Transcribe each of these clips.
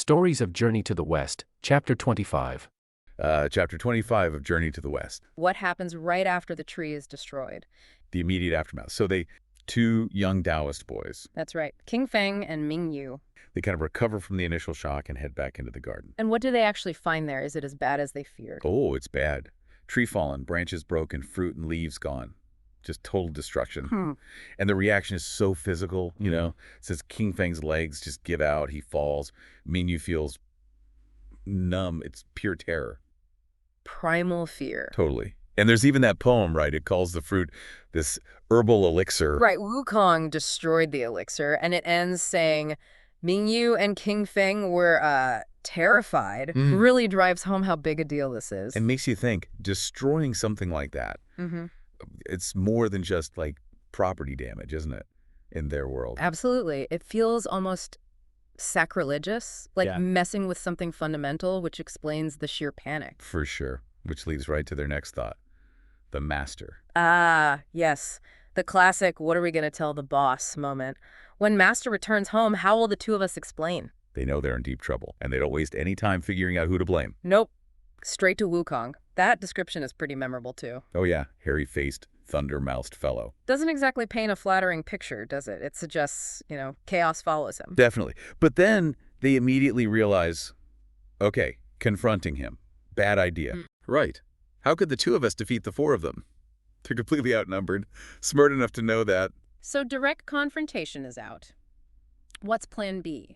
Stories of Journey to the West, Chapter 25. Chapter 25 of Journey to the West. What happens right after the tree is destroyed? The immediate aftermath. So two young Taoist boys, That's right. King Feng and Ming Yu. they kind of recover from the initial shock and head back into the garden. And what do they actually find there? Is it as bad as they feared? Oh, it's bad. Tree fallen, branches broken, fruit and leaves gone. Just total destruction. And the reaction is so physical, It says King Feng's legs just give out. He falls. Mingyu feels numb. It's pure terror. Primal fear. Totally. And there's even that poem, right? It calls the fruit this herbal elixir. Right. Wukong destroyed the elixir, and it ends saying Ming Yu and King Feng were terrified. Really drives home how big a deal this is. And makes you think, destroying something like that, it's more than just like property damage, isn't it, in their world? Absolutely. It feels almost sacrilegious, like messing with something fundamental, which explains the sheer panic. For sure. Which leads right to their next thought. The master. Ah, yes. The classic, what are we going to tell the boss moment. When Master returns home, how will the two of us explain? They know they're in deep trouble, and they don't waste any time figuring out who to blame. Nope. Straight to Wukong. That description is pretty memorable, too. Oh yeah, hairy-faced, thunder-mouthed fellow. Doesn't exactly paint a flattering picture, does it? It suggests, chaos follows him. Definitely. But then they immediately realize, okay, confronting him. Bad idea. Right. How could the two of us defeat the four of them? They're completely outnumbered, smart enough to know that. So direct confrontation is out. What's plan B?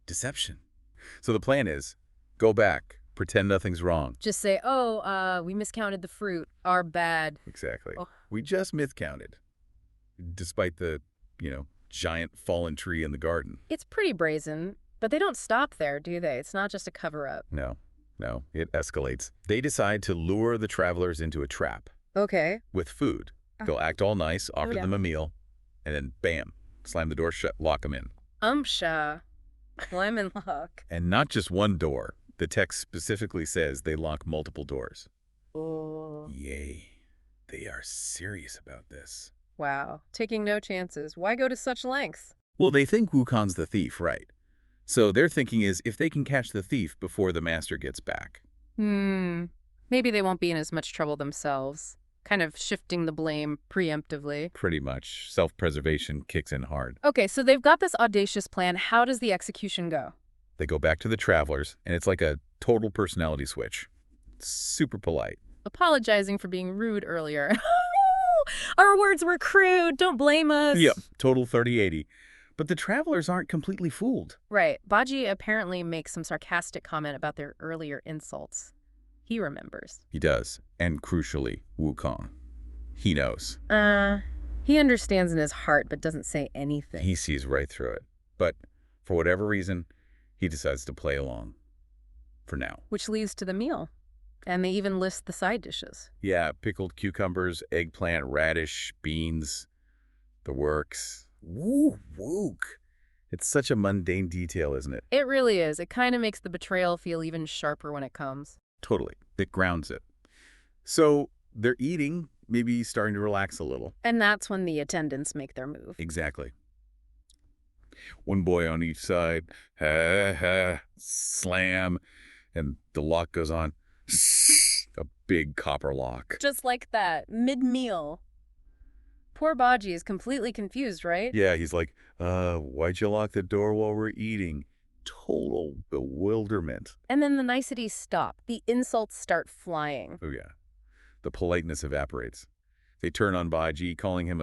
Deception. So the plan is, go back, pretend nothing's wrong. Just say, we miscounted the fruit. Our bad. Exactly. Oh. We just miscounted. Despite the, giant fallen tree in the garden. It's pretty brazen, but they don't stop there, do they? It's not just a cover-up. No, it escalates. They decide to lure the travelers into a trap. Okay. With food. They'll act all nice, offer them a meal, and then bam, slam the door shut, lock them in. Climb and lock. And not just one door. The text specifically says they lock multiple doors. Oh. Yay. They are serious about this. Wow. Taking no chances. Why go to such lengths? Well, they think Wukong's the thief, right? So their thinking is if they can catch the thief before the master gets back. Maybe they won't be in as much trouble themselves. Kind of shifting the blame preemptively. Pretty much. Self-preservation kicks in hard. Okay, so they've got this audacious plan. How does the execution go? They go back to the travelers, and it's like a total personality switch. Super polite. Apologizing for being rude earlier. Our words were crude. Don't blame us. Yep, total 30-80. But the travelers aren't completely fooled. Right. Baji apparently makes some sarcastic comment about their earlier insults. He remembers. He does. And crucially, Wukong. He knows. He understands in his heart but doesn't say anything. He sees right through it. But for whatever reason, he decides to play along. For now. Which leads to the meal. And they even list the side dishes. Yeah, pickled cucumbers, eggplant, radish, beans, the works. Woo, wook. It's such a mundane detail, isn't it? It really is. It kind of makes the betrayal feel even sharper when it comes. Totally. It grounds it. So they're eating, maybe starting to relax a little. And that's when the attendants make their move. Exactly. One boy on each side, slam, and the lock goes on. A big copper lock. Just like that, mid-meal. Poor Baji is completely confused, right? Yeah, he's like, why'd you lock the door while we're eating? Total bewilderment. And then the niceties stop. The insults start flying. Oh, yeah. The politeness evaporates. They turn on Baji, calling him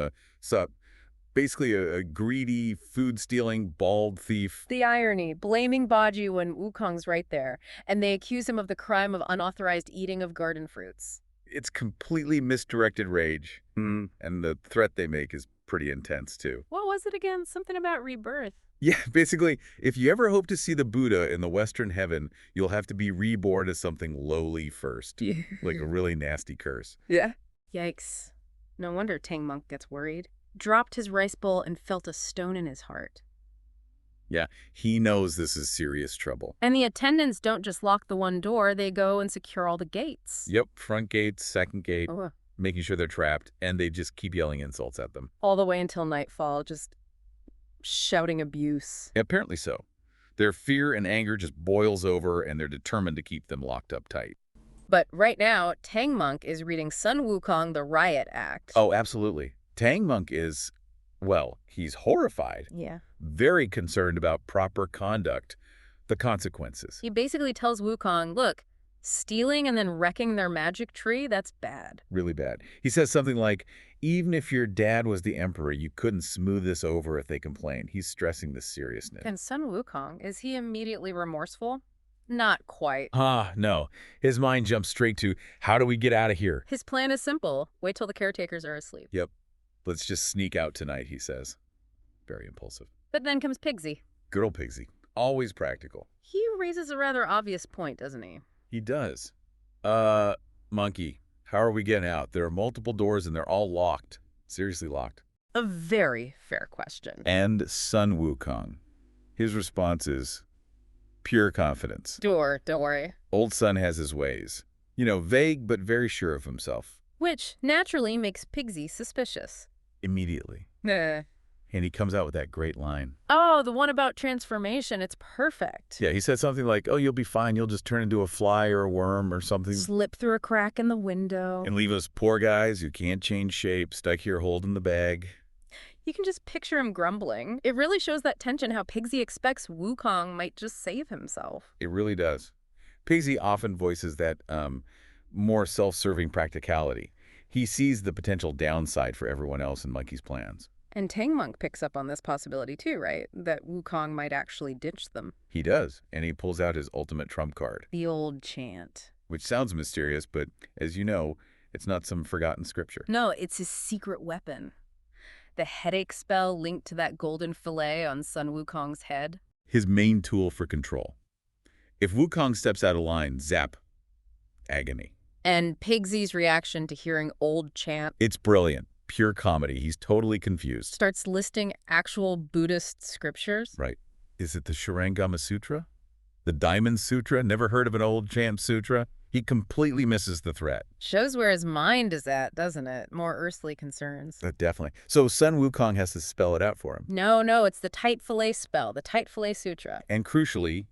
basically a greedy, food-stealing, bald thief. The irony, blaming Baji when Wukong's right there. And they accuse him of the crime of unauthorized eating of garden fruits. It's completely misdirected rage. And the threat they make is pretty intense, too. What was it again? Something about rebirth. Yeah, basically, if you ever hope to see the Buddha in the Western heaven, you'll have to be reborn as something lowly first. Like a really nasty curse. Yeah. Yikes. No wonder Tang Monk gets worried. Dropped his rice bowl and felt a stone in his heart. Yeah, he knows this is serious trouble. And the attendants don't just lock the one door, they go and secure all the gates. Yep, front gate, second gate, Oh. making sure they're trapped, and they just keep yelling insults at them. All the way until nightfall, just shouting abuse. Apparently so. Their fear and anger just boils over, and they're determined to keep them locked up tight. But right now, Tang Monk is reading Sun Wukong the Riot Act. Oh, absolutely. Tang Monk is, well, he's horrified. Yeah. Very concerned about proper conduct, the consequences. He basically tells Wukong, look, stealing and then wrecking their magic tree, that's bad. Really bad. He says something like, even if your dad was the emperor, you couldn't smooth this over if they complained. He's stressing the seriousness. And Sun Wukong, is he immediately remorseful? Not quite. No. His mind jumps straight to, how do we get out of here? His plan is simple. Wait till the caretakers are asleep. Yep. Let's just sneak out tonight, he says. Very impulsive. But then comes Pigsy. Good old Pigsy. Always practical. He raises a rather obvious point, doesn't he? He does. Monkey, how are we getting out? There are multiple doors and they're all locked. Seriously locked. A very fair question. And Sun Wukong. His response is pure confidence. Don't worry. Old Sun has his ways. You know, vague but very sure of himself. Which naturally makes Pigsy suspicious. Immediately. Nah. And he comes out with that great line. Oh, the one about transformation. It's perfect. Yeah, he said something like, oh, you'll be fine. You'll just turn into a fly or a worm or something. Slip through a crack in the window. And leave us poor guys who can't change shape stuck here holding the bag. You can just picture him grumbling. It really shows that tension, how Pigsy expects Wukong might just save himself. It really does. Pigsy often voices that more self-serving practicality. He sees the potential downside for everyone else in Monkey's plans. And Tang Monk picks up on this possibility too, right? That Wukong might actually ditch them. He does, and he pulls out his ultimate trump card. The old chant. Which sounds mysterious, but as you know, it's not some forgotten scripture. No, it's his secret weapon. The headache spell linked to that golden fillet on Sun Wukong's head. His main tool for control. If Wukong steps out of line, zap. Agony. And Pigsy's reaction to hearing old chant. It's brilliant. Pure comedy. He's totally confused. Starts listing actual Buddhist scriptures. Right. Is it the Shurangama Sutra? The Diamond Sutra? Never heard of an old chant sutra? He completely misses the threat. Shows where his mind is at, doesn't it? More earthly concerns. Definitely. So Sun Wukong has to spell it out for him. No, it's the tight fillet spell, the tight fillet sutra. And crucially,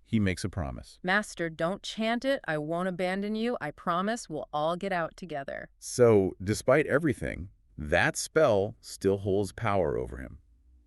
he makes a promise. Master, don't chant it. I won't abandon you. I promise we'll all get out together. So, despite everything, that spell still holds power over him.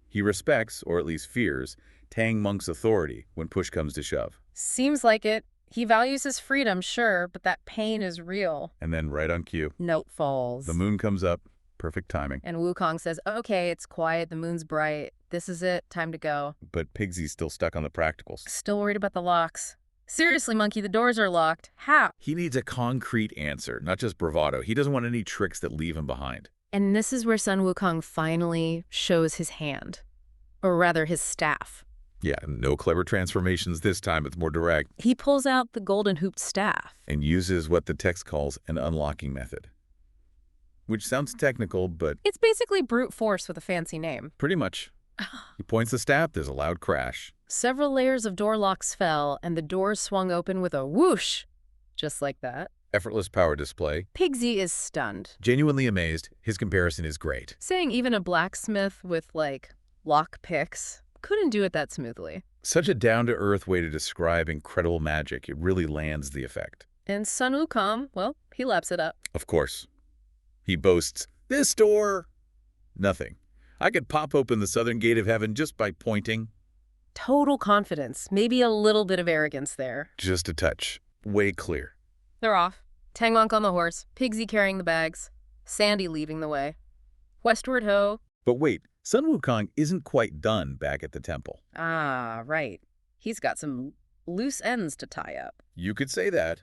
He respects, or at least fears, Tang Monk's authority when push comes to shove. Seems like it. He values his freedom, sure, but that pain is real. And then right on cue, Note falls. the moon comes up. Perfect timing. And Wukong says, okay, it's quiet, the moon's bright. This is it, time to go. But Pigsy's still stuck on the practicals. Still worried about the locks. Seriously, Monkey, the doors are locked. How? He needs a concrete answer, not just bravado. He doesn't want any tricks that leave him behind. And this is where Sun Wukong finally shows his hand. Or rather, his staff. Yeah, no clever transformations this time. It's more direct. He pulls out the golden hooped staff. And uses what the text calls an unlocking method. Which sounds technical, but It's basically brute force with a fancy name. pretty much. He points the staff, there's a loud crash. Several layers of door locks fell, and the doors swung open with a whoosh. Just like that. Effortless power display. Pigsy is stunned, Genuinely amazed. His comparison is great. saying even a blacksmith with, like, lock picks couldn't do it that smoothly. Such a down-to-earth way to describe incredible magic. It really lands the effect. And Sun Wukong, well, he laps it up. Of course. He boasts, this door! Nothing. I could pop open the southern gate of heaven just by pointing. Total confidence, maybe a little bit of arrogance there. Just a touch. Way clear. They're off. Tang Monk on the horse, Pigsy carrying the bags, Sandy leading the way. Westward ho. But wait, Sun Wukong isn't quite done back at the temple. Ah, right. He's got some loose ends to tie up. You could say that.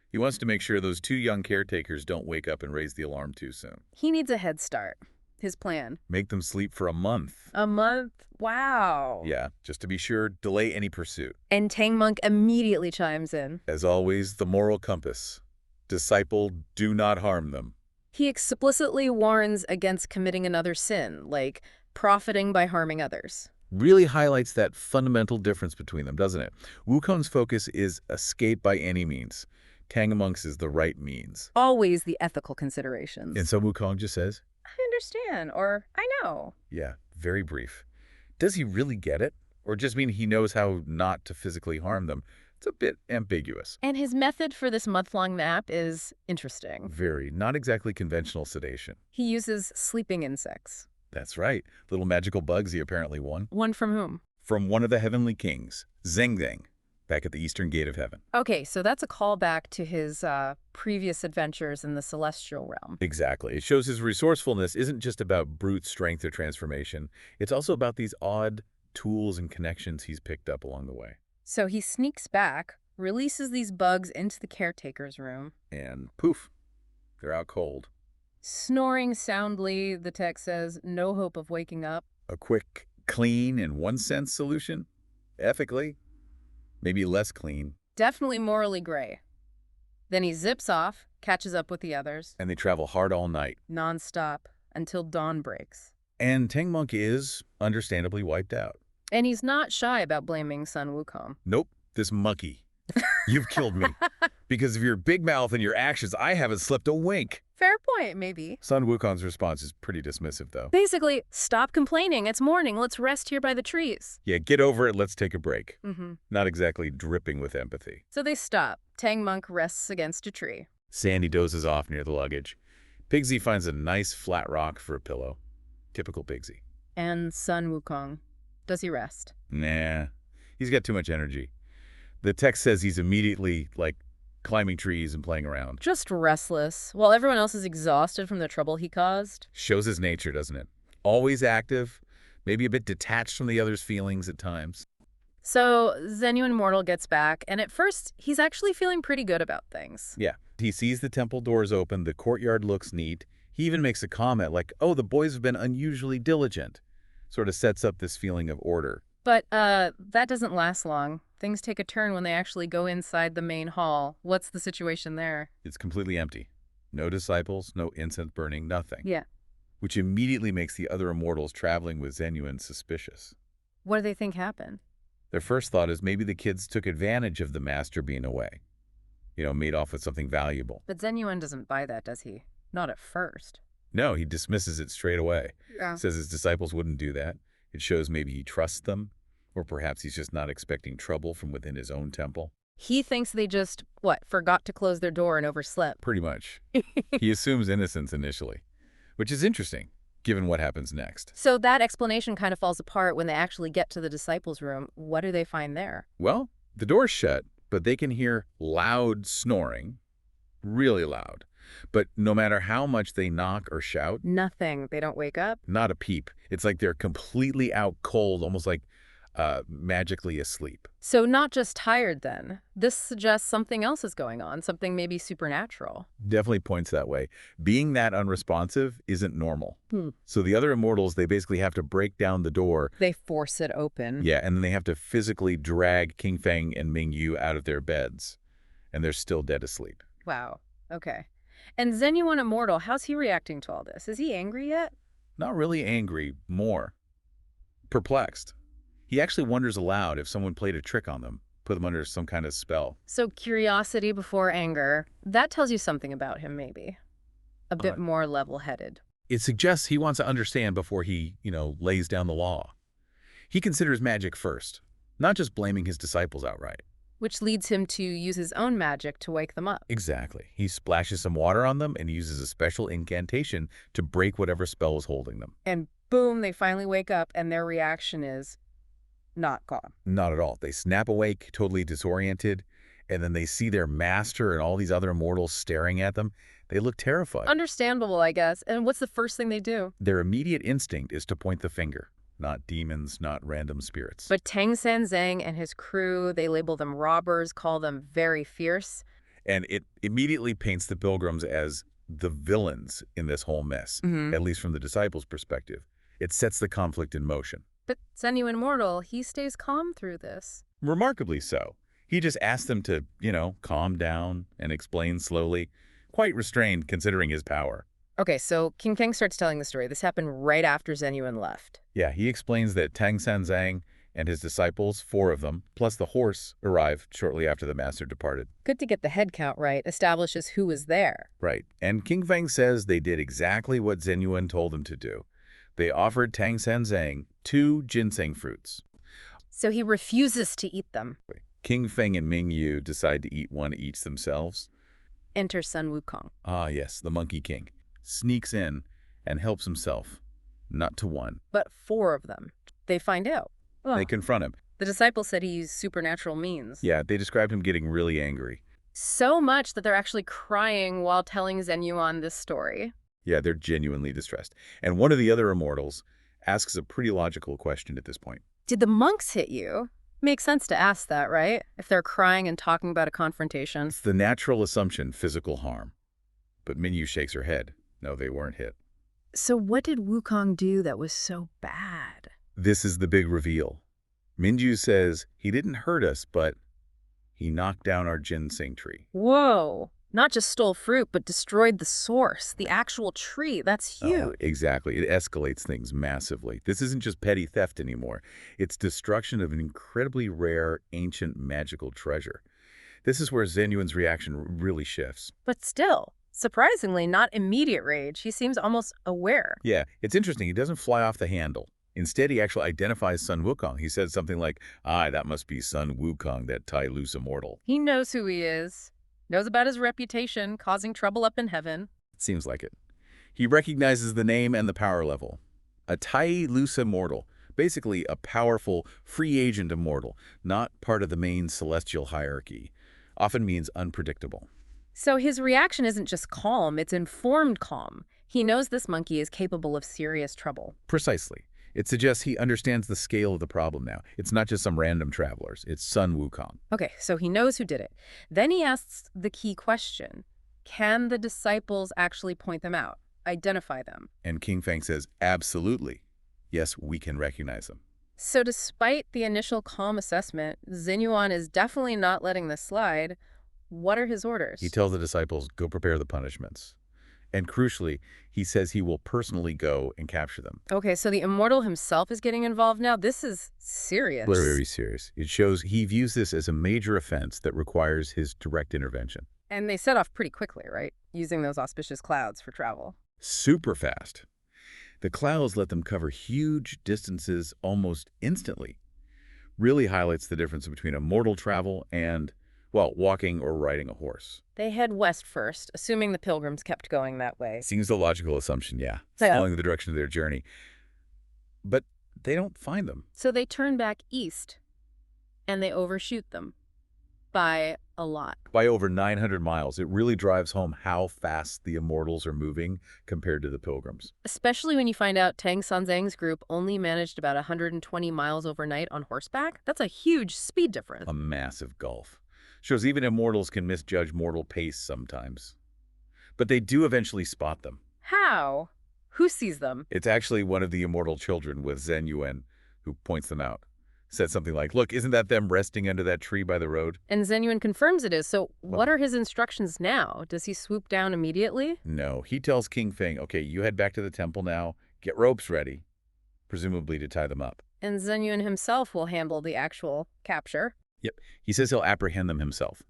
He wants to make sure those two young caretakers don't wake up and raise the alarm too soon. He needs a head start. His plan. Make them sleep for a month. A month? Wow. Yeah, just to be sure, delay any pursuit. And Tang Monk immediately chimes in. As always, the moral compass. Disciple, do not harm them. He explicitly warns against committing another sin, like profiting by harming others. Really highlights that fundamental difference between them, doesn't it? Wukong's focus is escape by any means. Tang Monk's is the right means. Always the ethical considerations. And so Wukong just says, I understand, or I know. yeah, very brief. Does he really get it? or just mean he knows how not to physically harm them. It's a bit ambiguous. And his method for this month-long nap is interesting. Very. Not exactly conventional sedation. He uses sleeping insects. That's right. Little magical bugs he apparently won. One from whom? From one of the heavenly kings, Zeng, back at the Eastern Gate of Heaven. Okay, so that's a callback to his previous adventures in the celestial realm. Exactly. It shows his resourcefulness isn't just about brute strength or transformation. It's also about these odd tools and connections he's picked up along the way. So he sneaks back, releases these bugs into the caretaker's room. And poof, they're out cold. Snoring soundly, the text says, no hope of waking up. A quick, clean, in one sense solution? Ethically? Maybe less clean. Definitely morally gray. Then he zips off, catches up with the others. And they travel hard all night. Non-stop, until dawn breaks. And Tang Monk is, understandably, wiped out. And he's not shy about blaming Sun Wukong. Nope, this monkey. You've killed me. Because of your big mouth and your actions, I haven't slept a wink. Fair point, maybe. Sun Wukong's response is pretty dismissive, though. Basically, stop complaining. It's morning. Let's rest here by the trees. Yeah, get over it. Let's take a break. Mm-hmm. Not exactly dripping with empathy. So they stop. Tang Monk rests against a tree. Sandy dozes off near the luggage. Pigsy finds a nice flat rock for a pillow. Typical Pigsy. And Sun Wukong. Does he rest? Nah, he's got too much energy. The text says he's immediately, climbing trees and playing around. Just restless, while everyone else is exhausted from the trouble he caused. Shows his nature, doesn't it? Always active, maybe a bit detached from the other's feelings at times. So Zenuan Mortal gets back, and at first, he's actually feeling pretty good about things. Yeah, he sees the temple doors open, the courtyard looks neat. He even makes a comment like, oh, the boys have been unusually diligent. Sort of sets up this feeling of order. But that doesn't last long. Things take a turn when they actually go inside the main hall. What's the situation there? It's completely empty. No disciples, no incense burning, nothing. Yeah. Which immediately makes the other immortals traveling with Zenuan suspicious. What do they think happened? Their first thought is maybe the kids took advantage of the master being away. Made off with something valuable. But Zenuan doesn't buy that, does he? Not at first. No, he dismisses it straight away. Yeah. Says his disciples wouldn't do that. It shows maybe he trusts them, or perhaps he's just not expecting trouble from within his own temple. He thinks they just, forgot to close their door and overslept. Pretty much. He assumes innocence initially, which is interesting, given what happens next. So that explanation kind of falls apart when they actually get to the disciples' room. What do they find there? Well, the door's shut, but they can hear loud snoring, really loud. But no matter how much they knock or shout, Nothing. They don't wake up? not a peep. It's like they're completely out cold, almost like magically asleep. So not just tired then. This suggests something else is going on, something maybe supernatural. Definitely points that way. Being that unresponsive isn't normal. So the other immortals, they basically have to break down the door. They force it open. Yeah, and then they have to physically drag King Feng and Ming Yu out of their beds. And they're still dead asleep. Wow. Okay. And Zenuan Immortal, how's he reacting to all this? Is he angry yet? Not really angry, more perplexed. He actually wonders aloud if someone played a trick on them, put them under some kind of spell. So curiosity before anger, that tells you something about him maybe. A bit more level-headed. It suggests he wants to understand before he, lays down the law. He considers magic first, not just blaming his disciples outright. Which leads him to use his own magic to wake them up. Exactly. He splashes some water on them and uses a special incantation to break whatever spell is holding them. And boom, they finally wake up and their reaction is not gone. Not at all. They snap awake, totally disoriented, and then they see their master and all these other immortals staring at them. They look terrified. Understandable, I guess. And what's the first thing they do? Their immediate instinct is to point the finger. Not demons, not random spirits. But Tang San Zhang and his crew, they label them robbers, call them very fierce. And it immediately paints the pilgrims as the villains in this whole mess, at least from the disciples' perspective. It sets the conflict in motion. But Zenuan Mortal, he stays calm through this. Remarkably so. He just asks them to, calm down and explain slowly, quite restrained considering his power. Okay, so King Feng starts telling the story. This happened right after Zenuan left. Yeah, he explains that Tang Sanzang and his disciples, 4 of them, plus the horse, arrived shortly after the master departed. Good to get the head count right, establishes who was there. Right, and King Feng says they did exactly what Zenuan told them to do. They offered Tang Sanzang 2 ginseng fruits. So he refuses to eat them. King Feng and Ming Yu decide to eat one each themselves. Enter Sun Wukong. Ah, yes, the Monkey King. Sneaks in and helps himself. Not to one. But 4 of them. They find out. Ugh. They confront him. The disciples said he used supernatural means. Yeah, they described him getting really angry. So much that they're actually crying while telling Zenyuan this story. Yeah, they're genuinely distressed. And one of the other immortals asks a pretty logical question at this point. Did the monks hit you? Makes sense to ask that, right? If they're crying and talking about a confrontation. It's the natural assumption, physical harm. But Minyu shakes her head. No, they weren't hit. So what did Wukong do that was so bad? This is the big reveal. Minju says he didn't hurt us, but he knocked down our ginseng tree. Whoa. Not just stole fruit, but destroyed the source, the actual tree. That's huge. Oh, exactly. It escalates things massively. This isn't just petty theft anymore. It's destruction of an incredibly rare, ancient, magical treasure. This is where Zenyuan's reaction really shifts. But still, surprisingly, not immediate rage. He seems almost aware. Yeah, it's interesting. He doesn't fly off the handle. Instead, he actually identifies Sun Wukong. He says something like, that must be Sun Wukong, that tie loose immortal. He knows who he is. Knows about his reputation, causing trouble up in heaven. Seems like it. He recognizes the name and the power level. A Tai Lusa immortal, basically a powerful, free agent immortal, not part of the main celestial hierarchy, often means unpredictable. So his reaction isn't just calm, it's informed calm. He knows this monkey is capable of serious trouble. Precisely. It suggests he understands the scale of the problem now. It's not just some random travelers. It's Sun Wukong. Okay, so he knows who did it. Then he asks the key question. Can the disciples actually point them out, identify them? And King Feng says, absolutely. Yes, we can recognize them. So despite the initial calm assessment, Zenyuan is definitely not letting this slide. What are his orders? He tells the disciples, go prepare the punishments. And crucially, he says he will personally go and capture them. Okay, so the immortal himself is getting involved now? This is serious. Very serious. It shows he views this as a major offense that requires his direct intervention. And they set off pretty quickly, right? Using those auspicious clouds for travel. Super fast. The clouds let them cover huge distances almost instantly. Really highlights the difference between immortal travel and, well, walking or riding a horse. They head west first, assuming the pilgrims kept going that way. Seems a logical assumption, yeah. Yeah. Following the direction of their journey. But they don't find them. So they turn back east, and they overshoot them by a lot. By over 900 miles, it really drives home how fast the immortals are moving compared to the pilgrims. Especially when you find out Tang Sanzang's group only managed about 120 miles overnight on horseback. That's a huge speed difference. A massive gulf. Shows even immortals can misjudge mortal pace sometimes. But they do eventually spot them. How? Who sees them? It's actually one of the immortal children with Zenyuan who points them out. Said something like, look, isn't that them resting under that tree by the road? And Zenyuan confirms it is. So what are his instructions now? Does he swoop down immediately? No, he tells King Feng, okay, you head back to the temple now, get ropes ready, presumably to tie them up. And Zenyuan himself will handle the actual capture. Yep. He says he'll apprehend them himself.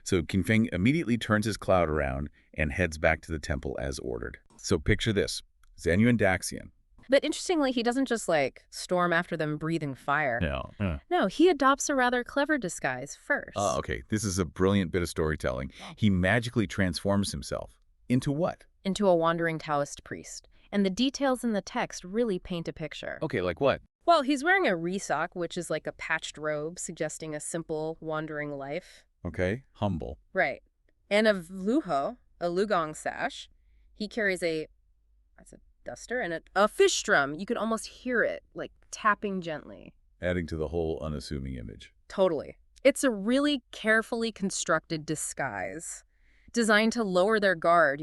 So King Feng immediately turns his cloud around and heads back to the temple as ordered. So picture this. Zenyuan Daxian. But interestingly, he doesn't just, storm after them breathing fire. No. No, he adopts a rather clever disguise first. Okay. This is a brilliant bit of storytelling. He magically transforms himself. Into what? Into a wandering Taoist priest. And the details in the text really paint a picture. Okay, like what? Well, he's wearing a risak, which is like a patched robe, suggesting a simple, wandering life. Okay, humble. Right. And a vluho, a lugong sash. He carries that's a duster, and a fish drum. You could almost hear it, tapping gently. Adding to the whole unassuming image. Totally. It's a really carefully constructed disguise, designed to lower their guard,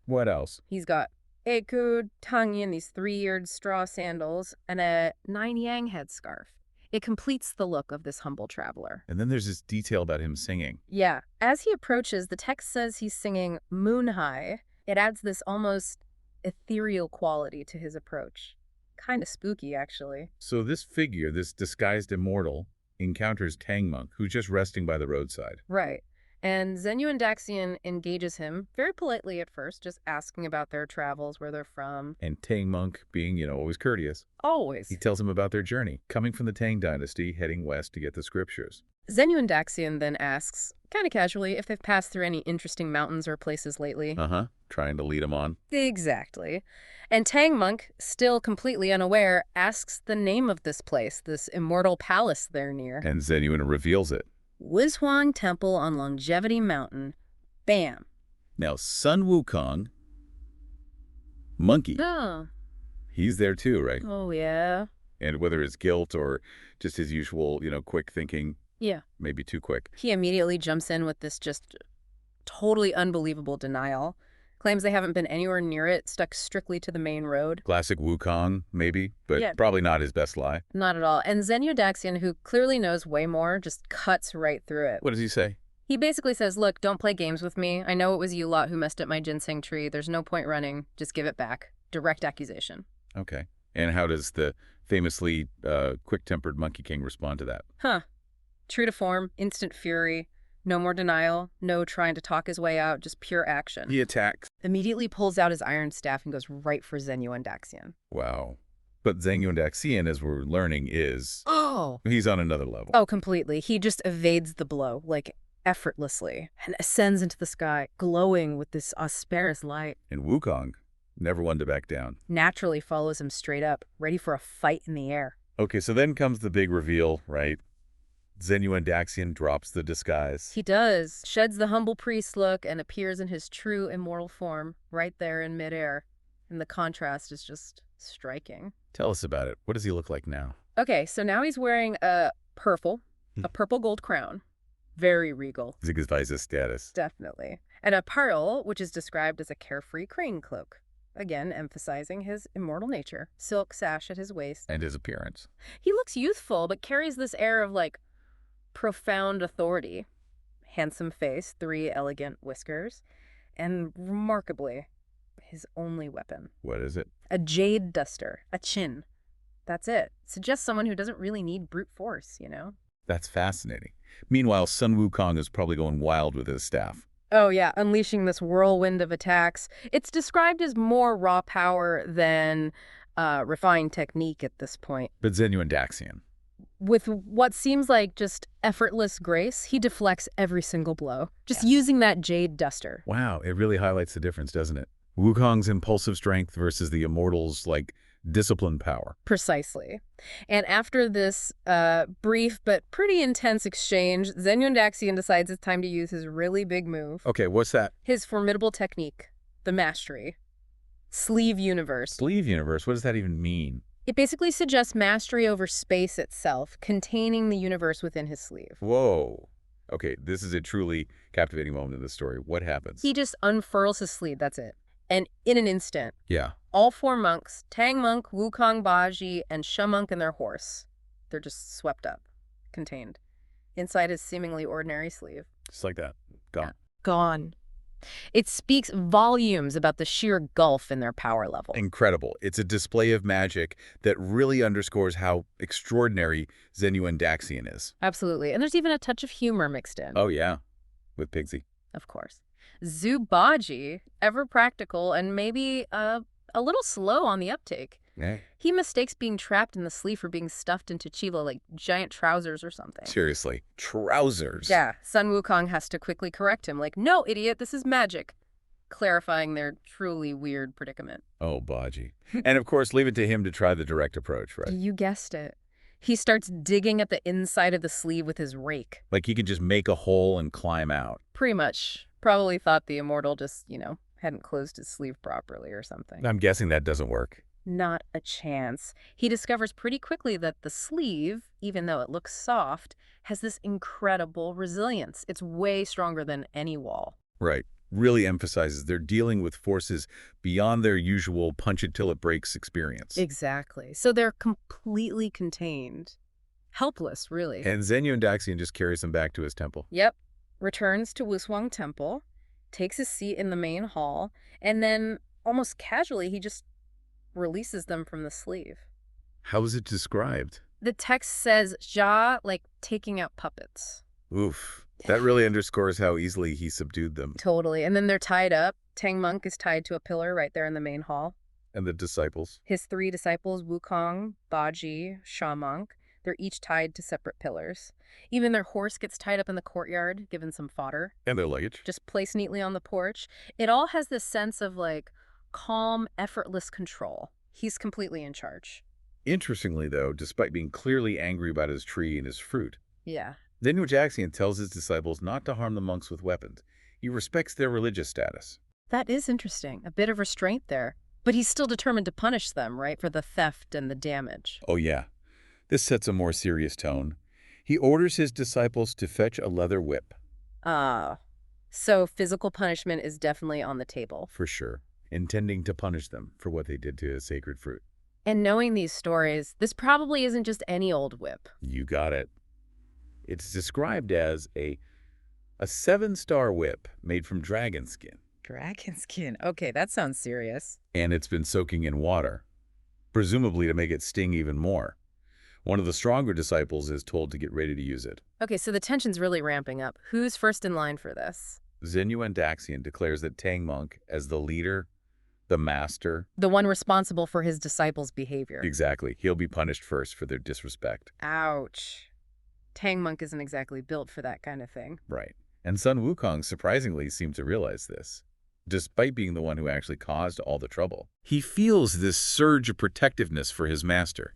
What else? He's got ekud, tangyin, these 3-eared straw sandals, and a 9-yang headscarf. It completes the look of this humble traveler. And then there's this detail about him singing. Yeah. As he approaches, the text says he's singing moon high. It adds this almost ethereal quality to his approach. Kind of spooky, actually. So this figure, this disguised immortal, encounters Tang Monk, who's just resting by the roadside. Right. And Zenyuan Daxian engages him very politely at first, just asking about their travels, where they're from. And Tang monk being, always courteous. Always. He tells him about their journey, coming from the Tang dynasty, heading west to get the scriptures. Zenyuan Daxian then asks, kind of casually, if they've passed through any interesting mountains or places lately. Trying to lead him on. Exactly. And Tang monk, still completely unaware, asks the name of this place, this immortal palace they're near. And Zenyuan reveals it. Wishuang Temple on Longevity Mountain. Bam. Now, Sun Wukong, monkey, Oh. he's there too, right? Oh, yeah. And whether it's guilt or just his usual, quick thinking, Yeah. maybe too quick. He immediately jumps in with this just totally unbelievable denial. Claims they haven't been anywhere near it, stuck strictly to the main road. Classic Wukong, maybe, but Yeah. probably not his best lie. Not at all. And Zenyuan Daxian, who clearly knows way more, just cuts right through it. What does he say? He basically says, look, don't play games with me. I know it was you lot who messed up my ginseng tree. There's no point running. Just give it back. Direct accusation. Okay. And how does the famously quick-tempered Monkey King respond to that? True to form, instant fury. No more denial, no trying to talk his way out, just pure action. He attacks. Immediately pulls out his iron staff and goes right for Zenyuan Daxian. Wow. But Zenyuan Daxian, as we're learning, Oh, he's on another level. completely. He just evades the blow, like effortlessly, and ascends into the sky, glowing with this auspicious light. And Wukong, never one to back down. Naturally follows him straight up, ready for a fight in the air. Okay, so then comes the big reveal, right? Zenyuan Daxian drops the disguise. He does, sheds the humble priest look and appears in his true immortal form, right there in midair. And the contrast is just striking. Tell us about it. What does he look like now? Okay, so now he's wearing a purple gold crown. Very regal. Signifies his status. Definitely. And a pearl, which is described as a carefree crane cloak. Again, emphasizing his immortal nature. Silk sash at his waist. And his appearance. He looks youthful, but carries this air of, profound authority. Handsome face, 3 elegant whiskers, and remarkably, his only weapon. What is it? A jade duster, a chin. That's it. Suggests someone who doesn't really need brute force, That's fascinating. Meanwhile, Sun Wukong is probably going wild with his staff. Oh yeah, unleashing this whirlwind of attacks. It's described as more raw power than refined technique at this point. But Zenyuan Daxian. With what seems like just effortless grace, he deflects every single blow, just using that jade duster. Wow, it really highlights the difference, doesn't it? Wukong's impulsive strength versus the immortal's, disciplined power. Precisely. And after this brief but pretty intense exchange, Zenyuan Daxian decides it's time to use his really big move. Okay, what's that? His formidable technique, the mastery. Sleeve universe. Sleeve universe, what does that even mean? It basically suggests mastery over space itself, containing the universe within his sleeve. Whoa. Okay, this is a truly captivating moment in the story. What happens? He just unfurls his sleeve, that's it. And in an instant, Yeah. all 4 monks, Tang monk, Wukong Baji, and Sha monk and their horse, they're just swept up, contained, inside his seemingly ordinary sleeve. Just like that. Gone. Gone. It speaks volumes about the sheer gulf in their power level. Incredible. It's a display of magic that really underscores how extraordinary Zenyuan Daxian is. Absolutely. And there's even a touch of humor mixed in. Oh, yeah. With Pigsy. Of course. Zubaji, ever practical and maybe a little slow on the uptake. Yeah. He mistakes being trapped in the sleeve for being stuffed into Chiva like giant trousers or something. Seriously. Trousers. Yeah, Sun Wukong has to quickly correct him, like, no, idiot, this is magic. Clarifying their truly weird predicament. Oh, Baji. And of course, leave it to him to try the direct approach, right? You guessed it. He starts digging at the inside of the sleeve with his rake. Like he could just make a hole and climb out. Pretty much. Probably thought the immortal just, hadn't closed his sleeve properly or something. I'm guessing that doesn't work. Not a chance. He discovers pretty quickly that the sleeve, even though it looks soft, has this incredible resilience. It's way stronger than any wall. Right. Really emphasizes they're dealing with forces beyond their usual punch-it-till-it-breaks experience. Exactly. So they're completely contained. Helpless, really. And Zenyuan Daxian just carries them back to his temple. Yep. Returns to Wishuang Temple, takes his seat in the main hall, and then, almost casually, he just releases them from the sleeve. How is it described? The text says, Jia, like taking out puppets. Oof. That really underscores how easily he subdued them. Totally. And then they're tied up. Tang Monk is tied to a pillar right there in the main hall. And the disciples? His 3 disciples, Wukong, Baji, Sha Monk, they're each tied to separate pillars. Even their horse gets tied up in the courtyard, given some fodder. And their luggage? Just placed neatly on the porch. It all has this sense of, like, calm, effortless control. He's completely in charge. Interestingly, though, despite being clearly angry about his tree and his fruit, Yeah. Zenyu tells his disciples not to harm the monks with weapons. He respects their religious status. That is interesting. A bit of restraint there. But he's still determined to punish them, right, for the theft and the damage. Oh, yeah. This sets a more serious tone. He orders his disciples to fetch a leather whip. So physical punishment is definitely on the table. For sure. Intending to punish them for what they did to his sacred fruit. And knowing these stories, this probably isn't just any old whip. You got it. It's described as a 7-star whip made from dragon skin. Dragon skin. Okay, that sounds serious. And it's been soaking in water, presumably to make it sting even more. One of the stronger disciples is told to get ready to use it. Okay, so the tension's really ramping up. Who's first in line for this? Zenyu declares that Tang Monk, as the leader, the master... The one responsible for his disciples' behavior. Exactly. He'll be punished first for their disrespect. Ouch. Tang Monk isn't exactly built for that kind of thing. Right. And Sun Wukong surprisingly seemed to realize this, despite being the one who actually caused all the trouble. He feels this surge of protectiveness for his master.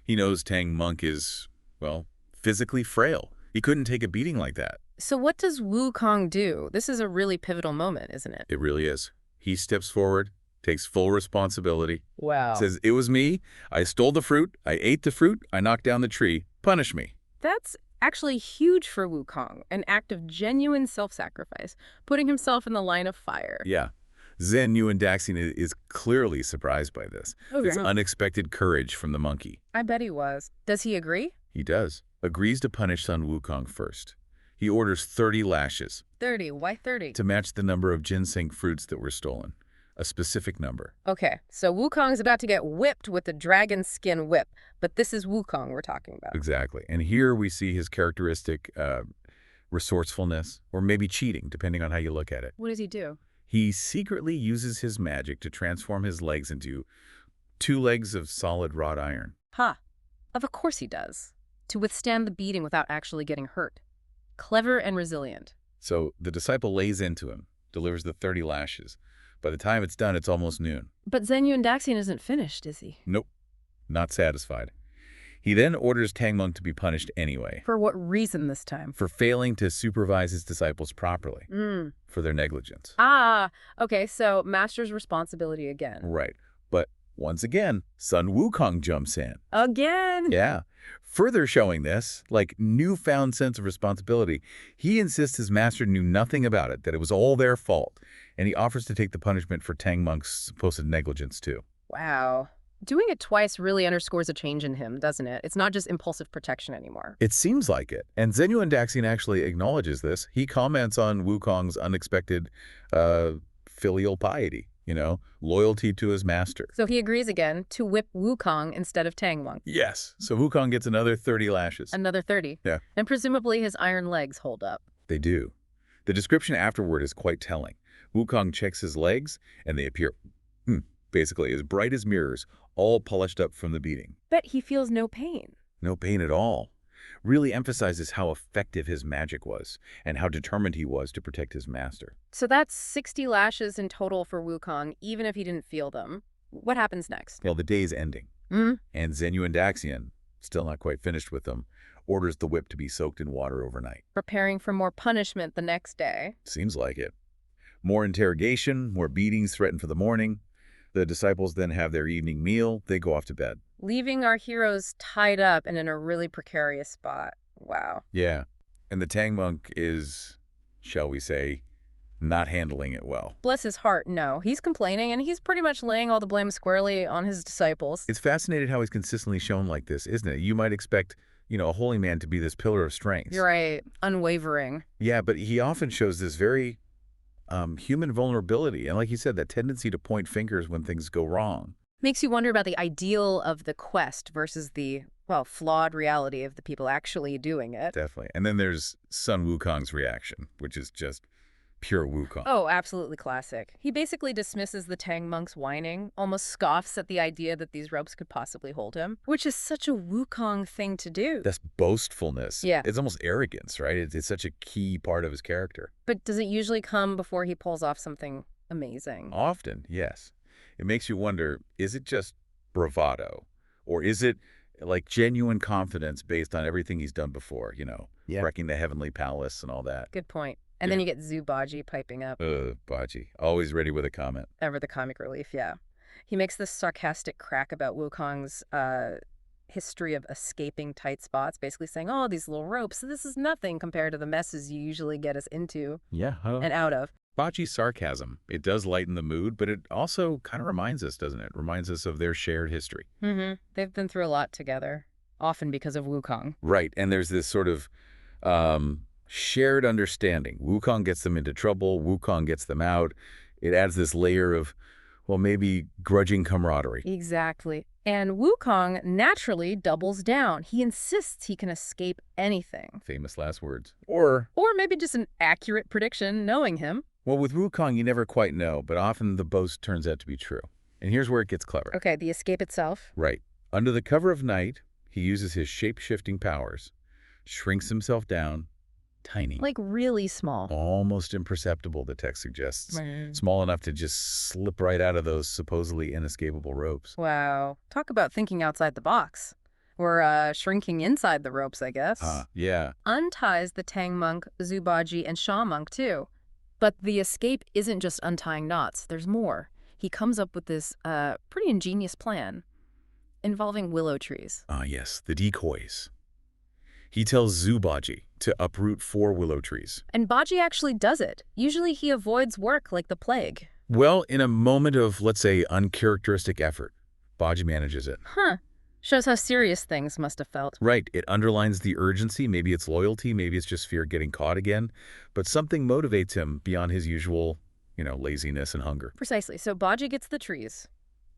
He knows Tang Monk is, well, physically frail. He couldn't take a beating like that. So what does Wukong do? This is a really pivotal moment, isn't it? It really is. He steps forward, takes full responsibility. Wow. Says, it was me. I stole the fruit. I ate the fruit. I knocked down the tree. Punish me. That's actually huge for Wukong, an act of genuine self-sacrifice, putting himself in the line of fire. Yeah. Zenyu is clearly surprised by this. It's unexpected courage from the monkey. I bet he was. Does he agree? He does. Agrees to punish Sun Wukong first. He orders 30 lashes. 30? Why 30? To match the number of ginseng fruits that were stolen. A specific number. Okay, so Wukong's about to get whipped with the dragon skin whip, but this is Wukong we're talking about. Exactly. And here we see his characteristic resourcefulness, or maybe cheating, depending on how you look at it. What does he do? He secretly uses his magic to transform his legs into 2 legs of solid wrought iron. Of course he does. To withstand the beating without actually getting hurt. Clever and resilient. So the disciple lays into him, delivers the 30 lashes. By the time it's done, it's almost noon. But Zenyu isn't finished, is he? Nope. Not satisfied. He then orders Tang Monk to be punished anyway. For what reason this time? For failing to supervise his disciples properly. For their negligence. Okay, so master's responsibility again. Right. But once again, Sun Wukong jumps in. Again? Yeah. Further showing this, like, newfound sense of responsibility, he insists his master knew nothing about it, that it was all their fault, and he offers to take the punishment for Tang Monk's supposed negligence, too. Wow. Doing it twice really underscores a change in him, doesn't it? It's not just impulsive protection anymore. It seems like it. And Zenyu actually acknowledges this. He comments on Wukong's unexpected filial piety. Loyalty to his master. So he agrees again to whip Wukong instead of Tang Monk. Yes. So Wukong gets another 30 lashes. Another 30. Yeah. And presumably his iron legs hold up. They do. The description afterward is quite telling. Wukong checks his legs, and they appear, basically, as bright as mirrors, all polished up from the beating. Bet he feels no pain. No pain at all. Really emphasizes how effective his magic was and how determined he was to protect his master. So that's 60 lashes in total for Wukong, even if he didn't feel them. What happens next? Well, the day's ending. And Zenyu, still not quite finished with them, orders the whip to be soaked in water overnight. Preparing for more punishment the next day. Seems like it. More interrogation, more beatings threatened for the morning. The disciples then have their evening meal. They go off to bed. Leaving our heroes tied up and in a really precarious spot. Wow. Yeah. And the Tang Monk is, shall we say, not handling it well. Bless his heart, no. He's complaining, and he's pretty much laying all the blame squarely on his disciples. It's fascinating how he's consistently shown like this, isn't it? You might expect, a holy man to be this pillar of strength. You're right. Unwavering. Yeah, but he often shows this very human vulnerability. And like you said, that tendency to point fingers when things go wrong. Makes you wonder about the ideal of the quest versus the well, flawed reality of the people actually doing it. Definitely. And then there's Sun Wukong's reaction, which is just pure Wukong. Oh, absolutely classic. He basically dismisses the Tang monk's whining, almost scoffs at the idea that these ropes could possibly hold him, which is such a Wukong thing to do. That's boastfulness. Yeah. It's almost arrogance, right? It's such a key part of his character. But does it usually come before he pulls off something amazing? Often, yes. It makes you wonder, is it just bravado? Or is it like genuine confidence based on everything he's done before, wrecking the Heavenly Palace and all that? Good point. And then you get Baji piping up. Baji. Always ready with a comment. Ever the comic relief, yeah. He makes this sarcastic crack about Wukong's history of escaping tight spots, basically saying, oh, these little ropes, this is nothing compared to the messes you usually get us into and out of. Baji's sarcasm, it does lighten the mood, but it also kind of reminds us, doesn't it? Reminds us of their shared history. They've been through a lot together, often because of Wukong. Right, and there's this sort of shared understanding. Wukong gets them into trouble, Wukong gets them out. It adds this layer of, well, maybe grudging camaraderie. Exactly. And Wukong naturally doubles down. He insists he can escape anything. Famous last words. Or maybe just an accurate prediction, knowing him. Well, with Wukong, you never quite know, but often the boast turns out to be true. And here's where it gets clever. Okay, the escape itself. Right. Under the cover of night, he uses his shape-shifting powers, shrinks himself down, tiny. Like really small. Almost imperceptible, the text suggests. Right. Small enough to just slip right out of those supposedly inescapable ropes. Wow. Talk about thinking outside the box. Or shrinking inside the ropes, I guess. Yeah. Unties the Tang monk, Baji, and Sha monk, too. But the escape isn't just untying knots. There's more. He comes up with this pretty ingenious plan involving willow trees. Yes, the decoys. He tells Baji to uproot 4 willow trees. And Baji actually does it. Usually he avoids work like the plague. Well, in a moment of, let's say, uncharacteristic effort, Baji manages it. Shows how serious things must have felt. Right. It underlines the urgency. Maybe it's loyalty. Maybe it's just fear of getting caught again. But something motivates him beyond his usual, laziness and hunger. Precisely. So Baji gets the trees.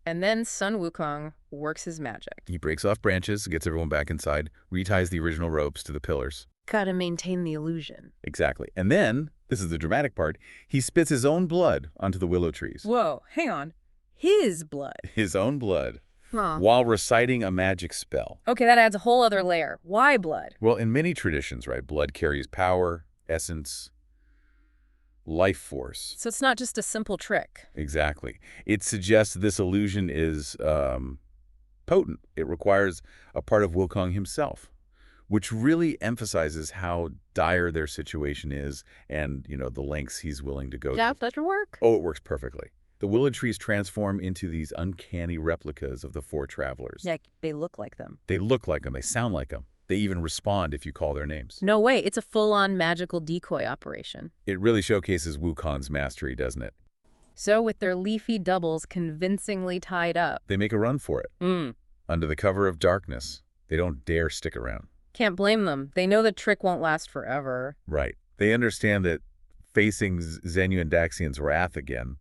And then Sun Wukong works his magic. He breaks off branches, gets everyone back inside, reties the original ropes to the pillars. Gotta maintain the illusion. Exactly. And then, this is the dramatic part, he spits his own blood onto the willow trees. Whoa, hang on. His blood. His own blood. While reciting a magic spell. Okay, that adds a whole other layer. Why blood? Well, in many traditions, right, blood carries power, essence, life force. So it's not just a simple trick. Exactly. It suggests this illusion is potent. It requires a part of Wukong himself, which really emphasizes how dire their situation is and, the lengths he's willing to go to. That doesn't work? Oh, it works perfectly. The willow trees transform into these uncanny replicas of the 4 travelers. Yeah, they look like them. They look like them. They sound like them. They even respond if you call their names. No way. It's a full-on magical decoy operation. It really showcases Wukong's mastery, doesn't it? So with their leafy doubles convincingly tied up. They make a run for it. Under the cover of darkness. They don't dare stick around. Can't blame them. They know the trick won't last forever. Right. They understand that facing Zenyu Daxian's wrath again,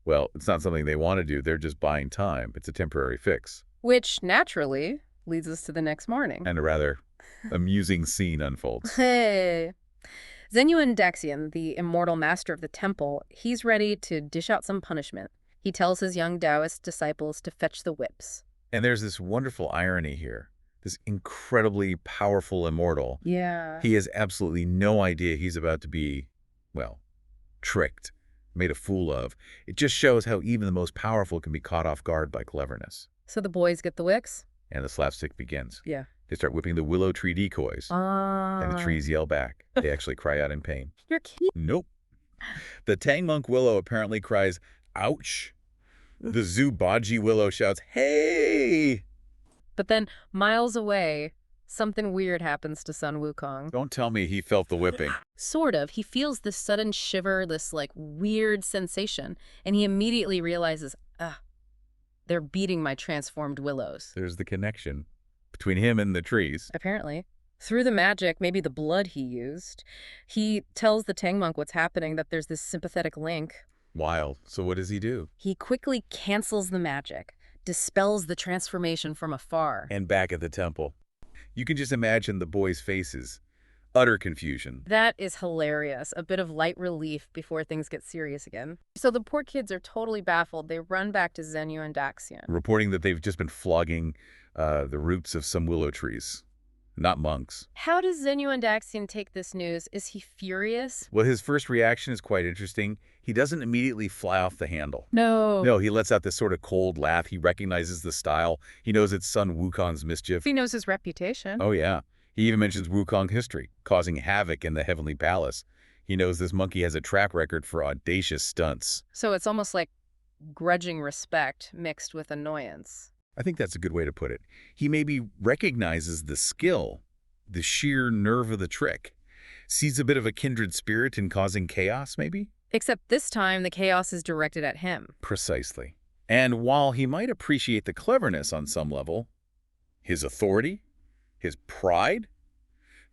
well, it's not something they want to do. They're just buying time. It's a temporary fix. Which, naturally, leads us to the next morning. And a rather amusing scene unfolds. Hey. Zenyu Daxian, the immortal master of the temple, he's ready to dish out some punishment. He tells his young Taoist disciples to fetch the whips. And there's this wonderful irony here. This incredibly powerful immortal. Yeah. He has absolutely no idea he's about to be, well, tricked, made a fool of. It just shows how even the most powerful can be caught off guard by cleverness. So the boys get the wicks? And the slapstick begins. Yeah. They start whipping the willow tree decoys. And the trees yell back. They actually cry out in pain. You're kidding. Nope. The Tang monk willow apparently cries, ouch. The Baji willow shouts, hey! But then, miles away, something weird happens to Sun Wukong. Don't tell me he felt the whipping. Sort of. He feels this sudden shiver, this, weird sensation, and he immediately realizes, they're beating my transformed willows. There's the connection between him and the trees. Apparently. Through the magic, maybe the blood he used, he tells the Tang monk what's happening, that there's this sympathetic link. Wild. So what does he do? He quickly cancels the magic, dispels the transformation from afar. And back at the temple, you can just imagine the boys' faces. Utter confusion. That is hilarious. A bit of light relief before things get serious again. So the poor kids are totally baffled. They run back to Zenyu and Daxian, Reporting that they've just been flogging the roots of some willow trees. Not monks. How does Zenyu and Daxian take this news? Is he furious? Well, his first reaction is quite interesting. He doesn't immediately fly off the handle. No. No, he lets out this sort of cold laugh. He recognizes the style. He knows it's son Wukong's mischief. He knows his reputation. Oh, yeah. He even mentions Wukong history, causing havoc in the Heavenly Palace. He knows this monkey has a track record for audacious stunts. So it's almost like grudging respect mixed with annoyance. I think that's a good way to put it. He maybe recognizes the skill, the sheer nerve of the trick, sees a bit of a kindred spirit in causing chaos, maybe? Except this time, the chaos is directed at him. Precisely. And while he might appreciate the cleverness on some level, his authority, his pride,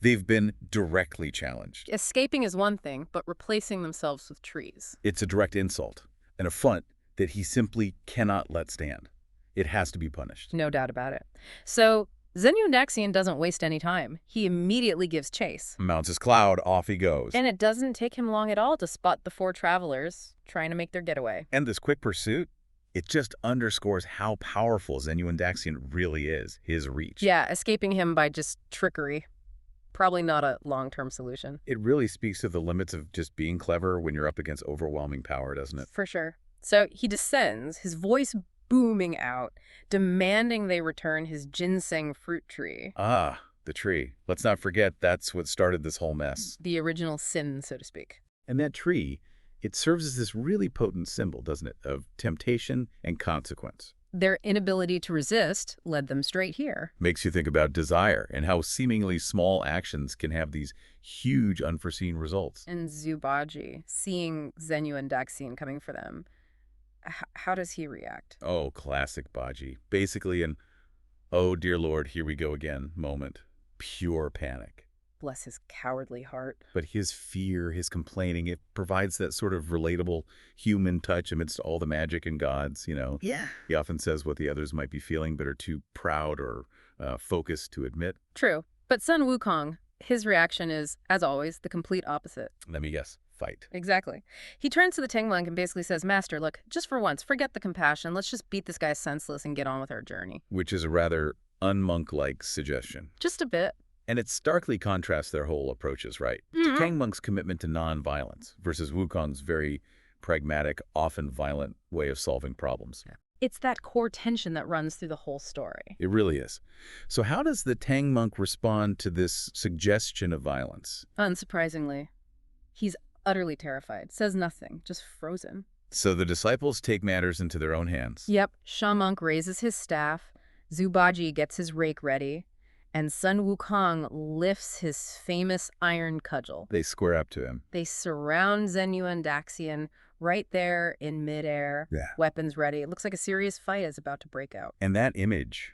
they've been directly challenged. Escaping is one thing, but replacing themselves with trees. It's a direct insult, an affront that he simply cannot let stand. It has to be punished. No doubt about it. So Zenyu and Daxian doesn't waste any time. He immediately gives chase. Mounts his cloud, off he goes. And it doesn't take him long at all to spot the four travelers trying to make their getaway. And this quick pursuit, it just underscores how powerful Zenyu and Daxian really is, his reach. Yeah, escaping him by just trickery. Probably not a long-term solution. It really speaks to the limits of just being clever when you're up against overwhelming power, doesn't it? For sure. So he descends, his voice booming out, demanding they return his ginseng fruit tree. Ah, the tree. Let's not forget that's what started this whole mess. The original sin, so to speak. And that tree, it serves as this really potent symbol, doesn't it, of temptation and consequence. Their inability to resist led them straight here. Makes you think about desire and how seemingly small actions can have these huge unforeseen results. And Zubaji, seeing Zenyu and Daxian coming for them, how does he react? Oh, classic Baji. Basically an, oh dear Lord, here we go again moment. Pure panic. Bless his cowardly heart. But his fear, his complaining, it provides that sort of relatable human touch amidst all the magic and gods, you know. Yeah. He often says what the others might be feeling but are too proud or focused to admit. True. But Sun Wukong, his reaction is, as always, the complete opposite. Let me guess. Fight. Exactly. He turns to the Tang monk and basically says, Master, look, just for once, forget the compassion. Let's just beat this guy senseless and get on with our journey. Which is a rather unmonk-like suggestion. Just a bit. And it starkly contrasts their whole approaches, right? Mm-hmm. Tang monk's commitment to non-violence versus Wukong's very pragmatic, often violent way of solving problems. Yeah. It's that core tension that runs through the whole story. It really is. So how does the Tang monk respond to this suggestion of violence? Unsurprisingly, he's utterly terrified, says nothing, just frozen. So the disciples take matters into their own hands. Yep, Sha monk raises his staff, Zubaji gets his rake ready, and Sun Wukong lifts his famous iron cudgel. They square up to him. They surround Zenyu and Daxian right there in midair, weapons ready. It looks like a serious fight is about to break out. And that image,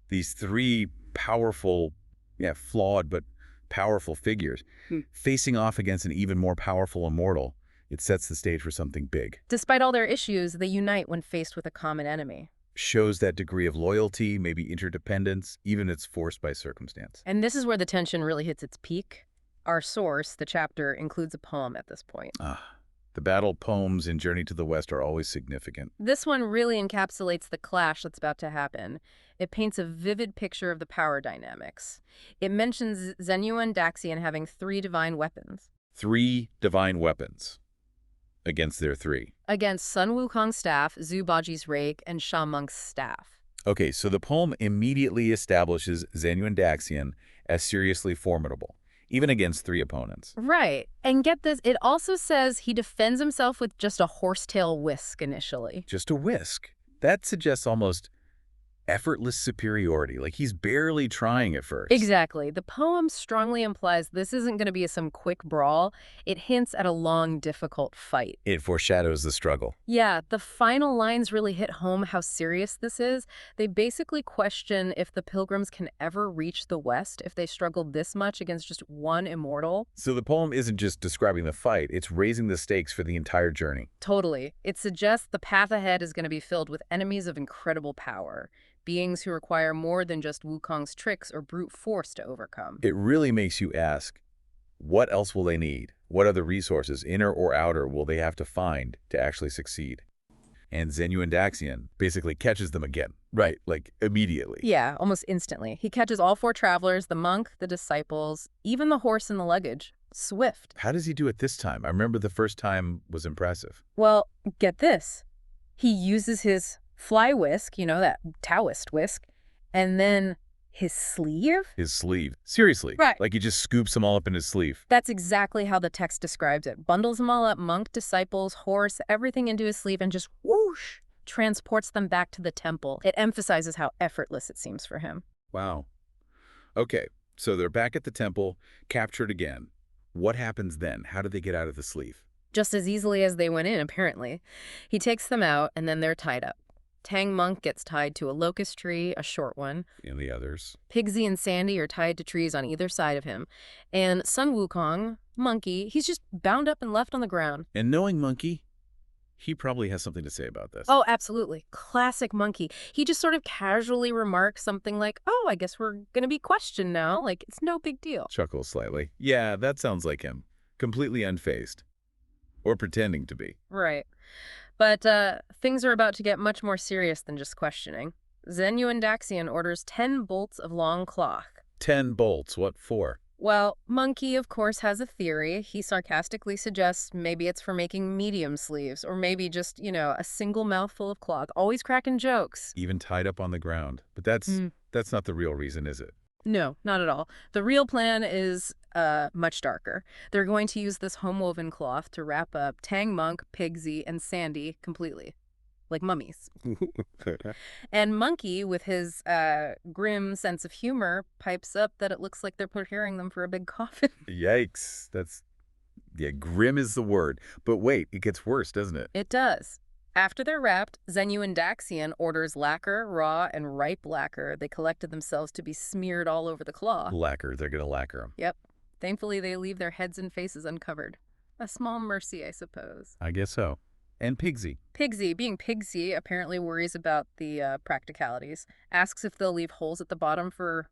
these three powerful, flawed but powerful figures, facing off against an even more powerful immortal, it sets the stage for something big. Despite all their issues, they unite when faced with a common enemy. Shows that degree of loyalty, maybe interdependence, even it's forced by circumstance. And this is where the tension really hits its peak. Our source, the chapter, includes a poem at this point. The battle poems in Journey to the West are always significant. This one really encapsulates the clash that's about to happen. It paints a vivid picture of the power dynamics. It mentions Zenyu and Daxian having 3 divine weapons. 3 divine weapons against their 3. Against Sun Wukong's staff, Zubaji's rake, and Sha monk's staff. Okay, so the poem immediately establishes Zenyu and Daxian as seriously formidable, even against 3 opponents. Right. And get this, it also says he defends himself with just a horsetail whisk initially. Just a whisk. That suggests almost Effortless superiority, like he's barely trying at first. Exactly. The poem strongly implies this isn't going to be some quick brawl. It hints at a long, difficult fight. It foreshadows the struggle. Yeah, the final lines really hit home how serious this is. They basically question if the pilgrims can ever reach the West if they struggle this much against just one immortal. So the poem isn't just describing the fight, it's raising the stakes for the entire journey. Totally. It suggests the path ahead is going to be filled with enemies of incredible power. Beings who require more than just Wukong's tricks or brute force to overcome. It really makes you ask, what else will they need? What other resources, inner or outer, will they have to find to actually succeed? And Zhenyu and Daxian basically catches them again. Right, like immediately. Yeah, almost instantly. He catches all 4 travelers, the monk, the disciples, even the horse and the luggage. Swift. How does he do it this time? I remember the first time was impressive. Well, get this. He uses his fly whisk, that Taoist whisk, and then his sleeve? His sleeve. Seriously. Right. Like he just scoops them all up in his sleeve. That's exactly how the text describes it. Bundles them all up, monk, disciples, horse, everything into his sleeve, and just whoosh, transports them back to the temple. It emphasizes how effortless it seems for him. Wow. Okay, so they're back at the temple, captured again. What happens then? How do they get out of the sleeve? Just as easily as they went in, apparently. He takes them out, and then they're tied up. Tang Monk gets tied to a locust tree, a short one. And the others? Pigsy and Sandy are tied to trees on either side of him. And Sun Wukong, Monkey, he's just bound up and left on the ground. And knowing Monkey, he probably has something to say about this. Oh, absolutely. Classic Monkey. He just sort of casually remarks something like, oh, I guess we're going to be questioned now. Like, it's no big deal. Chuckles slightly. Yeah, that sounds like him. Completely unfazed. Or pretending to be. Right. But things are about to get much more serious than just questioning. Zhenyu and Daxian orders 10 bolts of long cloth. 10 bolts. What for? Well, Monkey, of course, has a theory. He sarcastically suggests maybe it's for making medium sleeves, or maybe just, a single mouthful of cloth. Always cracking jokes. Even tied up on the ground. But that's not the real reason, is it? No, not at all. The real plan is much darker. They're going to use this home-woven cloth to wrap up Tang Monk, Pigsy, and Sandy completely. Like mummies. And Monkey, with his grim sense of humor, pipes up that it looks like they're preparing them for a big coffin. Yikes. Grim is the word. But wait, it gets worse, doesn't it? It does. After they're wrapped, Zhenyu and Daxian orders lacquer, raw, and ripe lacquer they collected themselves to be smeared all over the cloth. Lacquer. They're going to lacquer them. Yep. Thankfully, they leave their heads and faces uncovered. A small mercy, I suppose. I guess so. And Pigsy. Pigsy, being Pigsy, apparently worries about the practicalities. Asks if they'll leave holes at the bottom for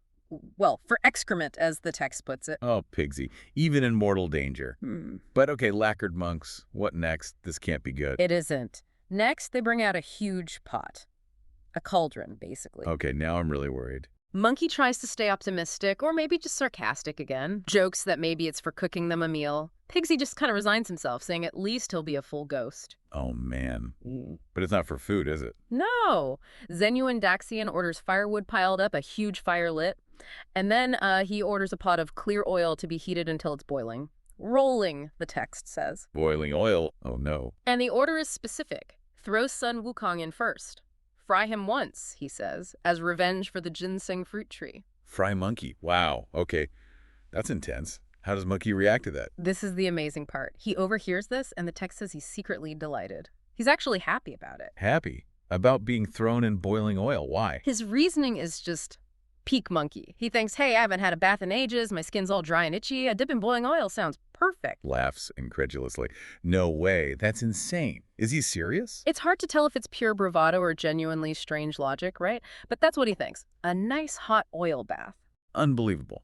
excrement, as the text puts it. Oh, Pigsy. Even in mortal danger. Hmm. But okay, lacquered monks. What next? This can't be good. It isn't. Next, they bring out a huge pot. A cauldron, basically. Okay, now I'm really worried. Monkey tries to stay optimistic, or maybe just sarcastic again. Jokes that maybe it's for cooking them a meal. Pigsy just kind of resigns himself, saying at least he'll be a full ghost. Oh, man. But it's not for food, is it? No. Zhenyu and Daxian orders firewood piled up, a huge fire lit. And then he orders a pot of clear oil to be heated until it's boiling. Rolling, the text says. Boiling oil? Oh, no. And the order is specific. Throw Sun Wukong in first. Fry him once, he says, as revenge for the ginseng fruit tree. Fry Monkey. Wow. Okay. That's intense. How does Monkey react to that? This is the amazing part. He overhears this, and the text says he's secretly delighted. He's actually happy about it. Happy? About being thrown in boiling oil. Why? His reasoning is just peak Monkey. He thinks, hey, I haven't had a bath in ages. My skin's all dry and itchy. A dip in boiling oil sounds perfect. Laughs incredulously. No way. That's insane. Is he serious? It's hard to tell if it's pure bravado or genuinely strange logic, right? But that's what he thinks. A nice hot oil bath. Unbelievable.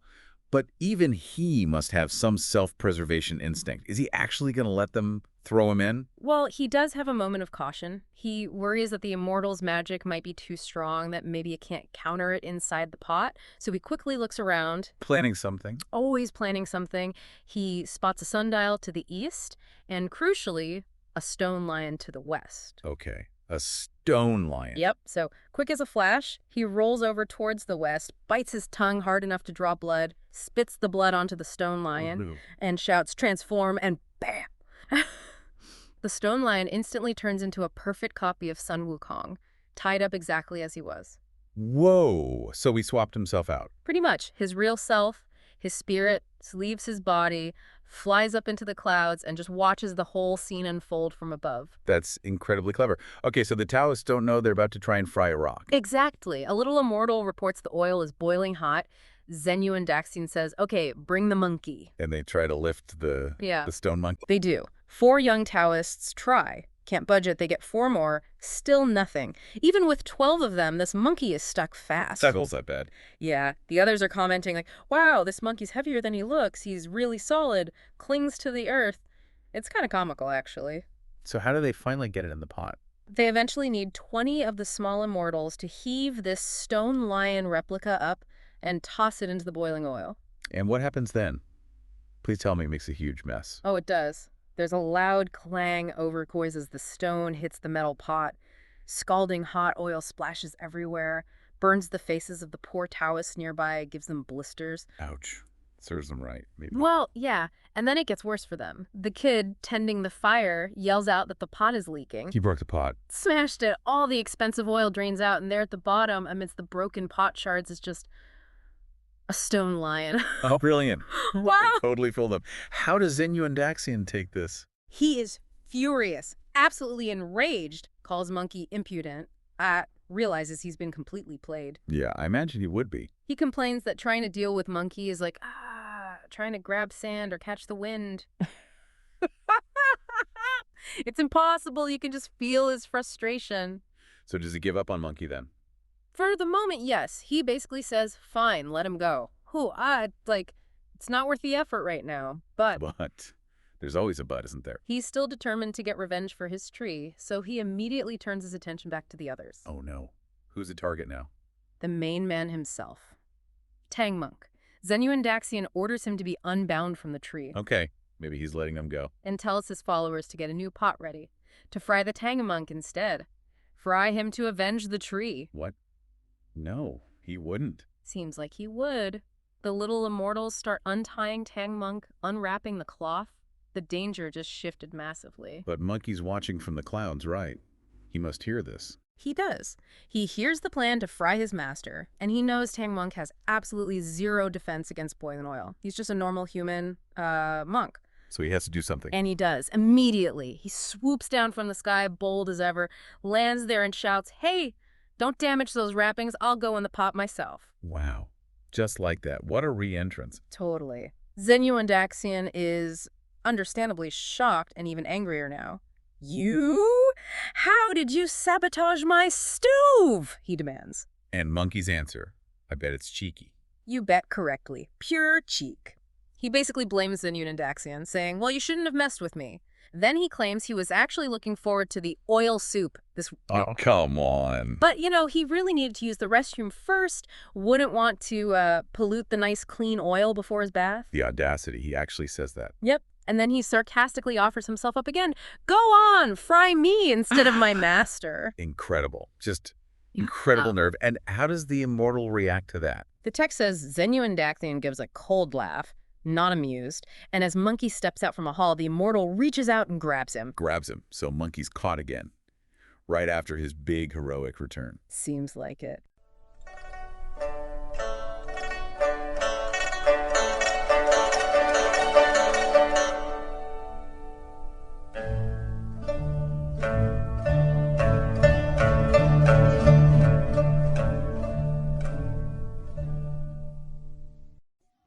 But even he must have some self-preservation instinct. Is he actually going to let them throw him in? Well, he does have a moment of caution. He worries that the Immortal's magic might be too strong, that maybe you can't counter it inside the pot. So he quickly looks around. Planning something. Always planning something. He spots a sundial to the east, and crucially, a stone lion to the west. Okay. A stone lion. Yep. So quick as a flash, he rolls over towards the west, bites his tongue hard enough to draw blood, spits the blood onto the stone lion, and shouts, transform, and bam! The stone lion instantly turns into a perfect copy of Sun Wukong, tied up exactly as he was. Whoa! So he swapped himself out. Pretty much. His real self, his spirit, leaves his body, flies up into the clouds, and just watches the whole scene unfold from above. That's incredibly clever. Okay, so the Taoists don't know they're about to try and fry a rock. Exactly. A little immortal reports the oil is boiling hot. Zenyu and Daxian says, okay, bring the monkey. And they try to lift the stone monkey. They do. 4 young Taoists try. Can't budget, they get 4 more, still nothing. Even with 12 of them, this monkey is stuck fast. Suckles, I bet. Yeah, the others are commenting like, wow, this monkey's heavier than he looks, he's really solid, clings to the earth. It's kind of comical, actually. So how do they finally get it in the pot? They eventually need 20 of the small immortals to heave this stone lion replica up and toss it into the boiling oil. And what happens then? Please tell me it makes a huge mess. Oh, it does. There's a loud clang overcoils as the stone hits the metal pot. Scalding hot oil splashes everywhere, burns the faces of the poor Taoists nearby, gives them blisters. Ouch. Serves them right, maybe. Well, yeah, and then it gets worse for them. The kid, tending the fire, yells out that the pot is leaking. He broke the pot. Smashed it. All the expensive oil drains out, and there at the bottom, amidst the broken pot shards, is just a stone lion. Oh, brilliant. Wow. Totally fooled them. How does Zenyu and Daxian take this? He is furious, absolutely enraged, calls Monkey impudent, realizes he's been completely played. Yeah, I imagine he would be. He complains that trying to deal with Monkey is like, trying to grab sand or catch the wind. It's impossible. You can just feel his frustration. So does he give up on Monkey then? For the moment, yes. He basically says, fine, let him go. It's not worth the effort right now, but there's always a but, isn't there? He's still determined to get revenge for his tree, so he immediately turns his attention back to the others. Oh no. Who's the target now? The main man himself. Tang Monk. Zenyu and Daxian orders him to be unbound from the tree. Okay, maybe he's letting them go. And tells his followers to get a new pot ready. To fry the Tang Monk instead. Fry him to avenge the tree. What? No, he wouldn't. Seems like he would. The little immortals start untying Tang Monk, unwrapping the cloth. The danger just shifted massively. But Monkey's watching from the clouds, right? He must hear this. He does. He hears the plan to fry his master, and he knows Tang Monk has absolutely zero defense against boiling oil. He's just a normal human monk. So he has to do something. And he does. Immediately. He swoops down from the sky, bold as ever, lands there and shouts, hey, don't damage those wrappings. I'll go in the pot myself. Wow. Just like that. What a re-entrance. Totally. Zenyu and Daxian is understandably shocked and even angrier now. You? How did you sabotage my stove? He demands. And Monkey's answer, I bet it's cheeky. You bet correctly. Pure cheek. He basically blames Zenyu and Daxian, saying, well, you shouldn't have messed with me. Then he claims he was actually looking forward to the oil soup. Oh, come on. But, he really needed to use the restroom first. Wouldn't want to pollute the nice clean oil before his bath. The audacity. He actually says that. Yep. And then he sarcastically offers himself up again. Go on, fry me instead of my master. Incredible. Just incredible nerve. And how does the immortal react to that? The text says Zenyu and Daxian gives a cold laugh, not amused. And as Monkey steps out from a hall, the immortal reaches out and grabs him. So Monkey's caught again, right after his big heroic return. Seems like it.